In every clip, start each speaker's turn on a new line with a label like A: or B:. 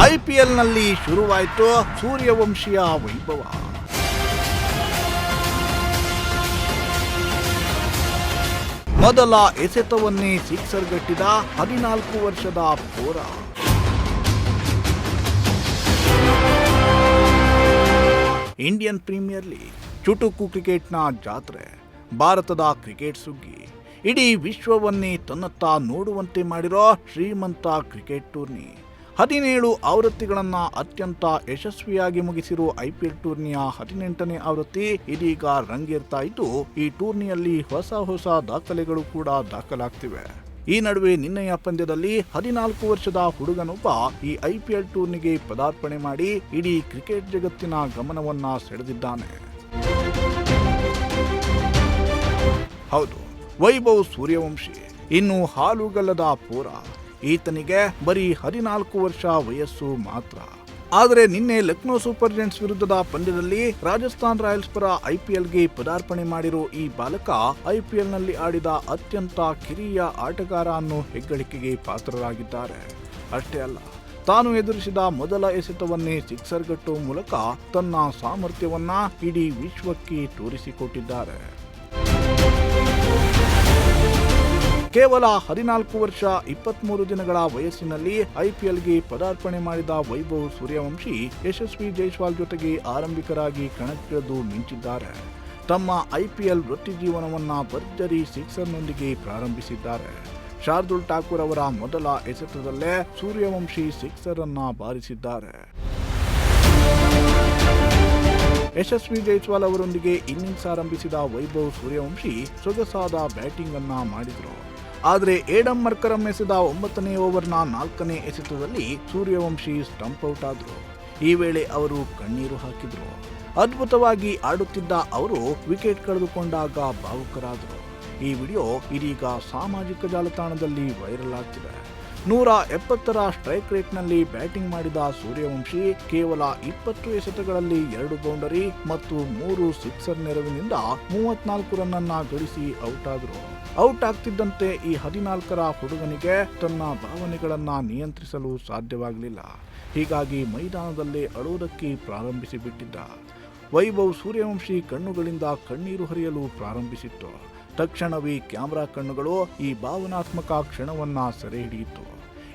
A: ಐಪಿಎಲ್ನಲ್ಲಿ ಶುರುವಾಯಿತು ಸೂರ್ಯವಂಶಿಯ ವೈಭವ. ಮೊದಲ ಎಸೆತವನ್ನೇ ಸಿಕ್ಸರ್ ಗಟ್ಟಿದ 14 ವರ್ಷದ ಪೋರ. ಇಂಡಿಯನ್ ಪ್ರೀಮಿಯರ್ ಲೀಗ್, ಚುಟುಕು ಕ್ರಿಕೆಟ್ನ ಜಾತ್ರೆ, ಭಾರತದ ಕ್ರಿಕೆಟ್ ಸುಗ್ಗಿ, ಇಡೀ ವಿಶ್ವವನ್ನೇ ತನ್ನತ್ತ ನೋಡುವಂತೆ ಮಾಡಿರೋ ಶ್ರೀಮಂತ ಕ್ರಿಕೆಟ್ ಟೂರ್ನಿ. 17 ಆವೃತ್ತಿಗಳನ್ನು ಅತ್ಯಂತ ಯಶಸ್ವಿಯಾಗಿ ಮುಗಿಸಿರುವ ಐಪಿಎಲ್ ಟೂರ್ನಿಯ 18ನೇ ಆವೃತ್ತಿ ಇದೀಗ ರಂಗೇರ್ತಾ ಇದ್ದು, ಈ ಟೂರ್ನಿಯಲ್ಲಿ ಹೊಸ ದಾಖಲೆಗಳು ಕೂಡ ದಾಖಲಾಗ್ತಿವೆ. ಈ ನಡುವೆ ನಿನ್ನೆಯ ಪಂದ್ಯದಲ್ಲಿ 14 ವರ್ಷದ ಹುಡುಗನೊಬ್ಬ ಈ ಐಪಿಎಲ್ ಟೂರ್ನಿಗೆ ಪದಾರ್ಪಣೆ ಮಾಡಿ ಇಡೀ ಕ್ರಿಕೆಟ್ ಜಗತ್ತಿನ ಗಮನವನ್ನ ಸೆಳೆದಿದ್ದಾನೆ. ಹೌದು, ವೈಭವ್ ಸೂರ್ಯವಂಶಿ ಇನ್ನು ಹಾಲುಗಲ್ಲದ ಪೋರ. ಈತನಿಗೆ ಬರೀ 14 ವರ್ಷ ವಯಸ್ಸು ಮಾತ್ರ. ಆದರೆ ನಿನ್ನೆ ಲಕ್ನೋ ಸೂಪರ್ ಜೈಂಟ್ಸ್ ವಿರುದ್ಧದ ಪಂದ್ಯದಲ್ಲಿ ರಾಜಸ್ಥಾನ್ ರಾಯಲ್ಸ್ ಪರ ಐಪಿಎಲ್ಗೆ ಪದಾರ್ಪಣೆ ಮಾಡಿರೋ ಈ ಬಾಲಕ ಐಪಿಎಲ್ನಲ್ಲಿ ಆಡಿದ ಅತ್ಯಂತ ಕಿರಿಯ ಆಟಗಾರ ಅನ್ನೋ ಹೆಗ್ಗಳಿಕೆಗೆ ಪಾತ್ರರಾಗಿದ್ದಾರೆ. ಅಷ್ಟೇ ಅಲ್ಲ, ತಾನು ಎದುರಿಸಿದ ಮೊದಲ ಎಸೆತವನ್ನೇ ಸಿಕ್ಸರ್ ಗಟ್ಟುವ ಮೂಲಕ ತನ್ನ ಸಾಮರ್ಥ್ಯವನ್ನ ಇಡೀ ವಿಶ್ವಕ್ಕೆ ತೋರಿಸಿಕೊಟ್ಟಿದ್ದಾರೆ. ಕೇವಲ 14 ವರ್ಷ 23 ದಿನಗಳ ವಯಸ್ಸಿನಲ್ಲಿ ಐಪಿಎಲ್ಗೆ ಪದಾರ್ಪಣೆ ಮಾಡಿದ ವೈಭವ್ ಸೂರ್ಯವಂಶಿ ಯಶಸ್ವಿ ಜೈಸ್ವಾಲ್ ಜೊತೆಗೆ ಆರಂಭಿಕರಾಗಿ ಕಣಕ್ಕಿಳಿದು ಮಿಂಚಿದ್ದಾರೆ. ತಮ್ಮ ಐಪಿಎಲ್ ವೃತ್ತಿ ಜೀವನವನ್ನ ಭರ್ಜರಿ ಸಿಕ್ಸರ್ನೊಂದಿಗೆ ಪ್ರಾರಂಭಿಸಿದ್ದಾರೆ. ಶಾರ್ದುಲ್ ಠಾಕೂರ್ ಅವರ ಮೊದಲ ಎಸೆತದಲ್ಲೇ ಸೂರ್ಯವಂಶಿ ಸಿಕ್ಸರ್ ಅನ್ನ ಬಾರಿಸಿದ್ದಾರೆ. ಯಶಸ್ವಿ ಜೈಸ್ವಾಲ್ ಅವರೊಂದಿಗೆ ಇನ್ನಿಂಗ್ಸ್ ಆರಂಭಿಸಿದ ವೈಭವ್ ಸೂರ್ಯವಂಶಿ ಸೊಗಸಾದ ಬ್ಯಾಟಿಂಗ್ ಅನ್ನ ಮಾಡಿದ್ರು. ಆದರೆ ಏಡಮ್ ಮರ್ಕರಂ ಎಸೆದ 9ನೇ ಓವರ್ನ 4ನೇ ಎಸೆತದಲ್ಲಿ ಸೂರ್ಯವಂಶಿ ಸ್ಟಂಪ್ ಔಟ್ ಆದ್ರು. ಈ ವೇಳೆ ಅವರು ಕಣ್ಣೀರು ಹಾಕಿದ್ರು. ಅದ್ಭುತವಾಗಿ ಆಡುತ್ತಿದ್ದ ಅವರು ವಿಕೆಟ್ ಕಳೆದುಕೊಂಡಾಗ ಭಾವುಕರಾದರು. ಈ ವಿಡಿಯೋ ಇದೀಗ ಸಾಮಾಜಿಕ ಜಾಲತಾಣದಲ್ಲಿ ವೈರಲ್ ಆಗ್ತಿದೆ. 170ರ ಸ್ಟ್ರೈಕ್ ರೇಟ್ನಲ್ಲಿ ಬ್ಯಾಟಿಂಗ್ ಮಾಡಿದ ಸೂರ್ಯವಂಶಿ ಕೇವಲ 20 ಎಸೆತಗಳಲ್ಲಿ 2 ಬೌಂಡರಿ ಮತ್ತು 3 ಸಿಕ್ಸರ್ ನೆರವಿನಿಂದ 34 ರನ್ನನ್ನ ಗಳಿಸಿ ಔಟ್ ಆದರು. ಔಟ್ ಆಗ್ತಿದ್ದಂತೆ ಈ 14ರ ಹುಡುಗನಿಗೆ ತನ್ನ ಭಾವನೆಗಳನ್ನ ನಿಯಂತ್ರಿಸಲು ಸಾಧ್ಯವಾಗಲಿಲ್ಲ. ಹೀಗಾಗಿ ಮೈದಾನದಲ್ಲೇ ಅಳುವುದಕ್ಕೆ ಪ್ರಾರಂಭಿಸಿಬಿಟ್ಟಿದ್ದ. ವೈಭವ್ ಸೂರ್ಯವಂಶಿ ಕಣ್ಣುಗಳಿಂದ ಕಣ್ಣೀರು ಹರಿಯಲು ಪ್ರಾರಂಭಿಸಿತ್ತು. ತಕ್ಷಣವೇ ಕ್ಯಾಮೆರಾ ಕಣ್ಣುಗಳು ಈ ಭಾವನಾತ್ಮಕ ಕ್ಷಣವನ್ನ ಸೆರೆ ಹಿಡಿಯಿತು.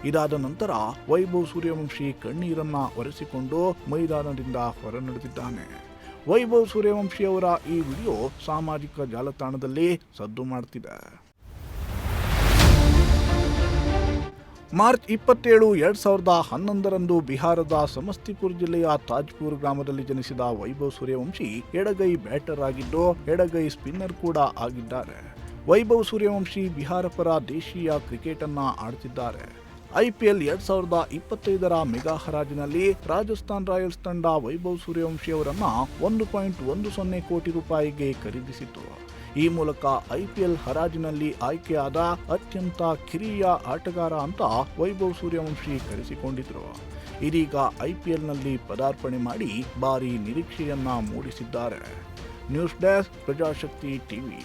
A: ಇದಾದ ನಂತರ ವೈಭವ್ ಸೂರ್ಯವಂಶಿ ಕಣ್ಣೀರನ್ನ ಒರೆಸಿಕೊಂಡು ಮೈದಾನದಿಂದ ಹೊರ ನಡೆದಿದ್ದಾನೆ. ವೈಭವ್ ಸೂರ್ಯವಂಶಿ ಅವರ ಈ ವಿಡಿಯೋ ಸಾಮಾಜಿಕ ಜಾಲತಾಣದಲ್ಲಿ ಸದ್ದು ಮಾಡ್ತಿದೆ. ಮಾರ್ಚ್ 27, 2011ರಂದು ಬಿಹಾರದ ಸಮಸ್ತಿಪುರ್ ಜಿಲ್ಲೆಯ ತಾಜ್ಪುರ್ ಗ್ರಾಮದಲ್ಲಿ ಜನಿಸಿದ ವೈಭವ್ ಸೂರ್ಯವಂಶಿ ಎಡಗೈ ಬ್ಯಾಟರ್ ಆಗಿದ್ದು ಎಡಗೈ ಸ್ಪಿನ್ನರ್ ಕೂಡ ಆಗಿದ್ದಾರೆ. ವೈಭವ್ ಸೂರ್ಯವಂಶಿ ಬಿಹಾರ ಪರ ದೇಶೀಯ ಕ್ರಿಕೆಟ್ ಅನ್ನ ಆಡುತ್ತಿದ್ದಾರೆ. ಐಪಿಎಲ್ 2025ರ ಮೆಗಾ ಹರಾಜಿನಲ್ಲಿ ರಾಜಸ್ಥಾನ್ ರಾಯಲ್ಸ್ ತಂಡ ವೈಭವ್ ಸೂರ್ಯವಂಶಿ ಅವರನ್ನ 1.10 ಕೋಟಿ ರೂಪಾಯಿಗೆ ಖರೀದಿಸಿತು. ಈ ಮೂಲಕ ಐಪಿಎಲ್ ಹರಾಜಿನಲ್ಲಿ ಆಯ್ಕೆಯಾದ ಅತ್ಯಂತ ಕಿರಿಯ ಆಟಗಾರ ಅಂತ ವೈಭವ್ ಸೂರ್ಯವಂಶಿ ಕರೆಸಿಕೊಂಡಿದ್ರು. ಇದೀಗ ಐಪಿಎಲ್ನಲ್ಲಿ ಪದಾರ್ಪಣೆ ಮಾಡಿ ಭಾರೀ ನಿರೀಕ್ಷೆಯನ್ನ ಮೂಡಿಸಿದ್ದಾರೆ. News desk, Prajashakti TV.